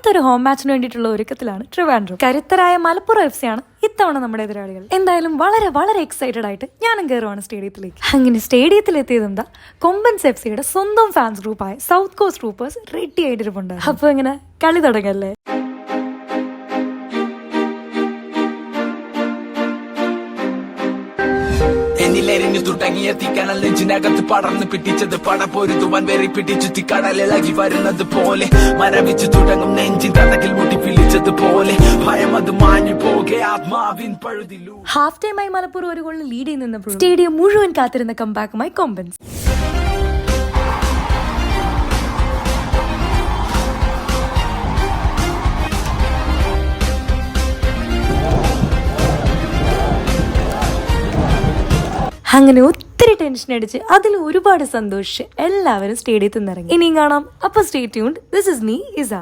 കരുത്തൊരു home മാച്ചിന് വേണ്ടിയിട്ടുള്ള ഒരുക്കത്തിലാണ് ട്രിവാൻഡ്രം. കരുത്തരായ മലപ്പുറം FC ആണ് ഇത്തവണ നമ്മുടെ എതിരാളികൾ. എന്തായാലും വളരെ വളരെ എക്സൈറ്റഡ് ആയിട്ട് ഞാനും കയറുവാണ് സ്റ്റേഡിയത്തിലേക്ക്. അങ്ങനെ സ്റ്റേഡിയത്തിൽ എത്തിയതെന്താ, കൊമ്പൻസ് FCയുടെ സ്വന്തം ഫാൻസ് ഗ്രൂപ്പായ സൗത്ത് കോസ്റ്റ് ട്രൂപ്പേഴ്സ് റെഡി ആയിട്ടിരിപ്പുണ്ട്. അപ്പൊ ഇങ്ങനെ കളി തുടങ്ങല്ലേ. എന്നിലെരിഞ്ഞു തുടങ്ങിയ തീക്കനൽ നെഞ്ചിനകത്ത് പടർന്ന് പിടിച്ചത് പടപൊരുതുവാൻ വെറി പിടിച്ചു തീക്കടലിളകി വരുന്നത് പോലെ മരവിച്ചു തുടങ്ങും നെഞ്ചിൻ തടകിൽ മുട്ടി പിടിച്ചത് പോലെ ഭയം അത് മാഞ്ഞു പോകെ ആത്മാവിൻ പഴുതിലു. ഹാഫ് ടൈമായി മലപ്പുറം ഒരു ഗോളിന് ലീഡ് ചെയ്ത് നിന്നപ്പോൾ സ്റ്റേഡിയം മുഴുവൻ കാത്തിരുന്ന കംബാക്കുമായി കൊമ്പൻസ്. അങ്ങനെ ഒത്തിരി ടെൻഷൻ അടിച്ച് അതിൽ ഒരുപാട് സന്തോഷിച്ച് എല്ലാവരും സ്റ്റേഡിയത്തിൽ നിന്ന് ഇറങ്ങി. ഇനിയും കാണാം. അപ്പൊ stay tuned. This is me Isa.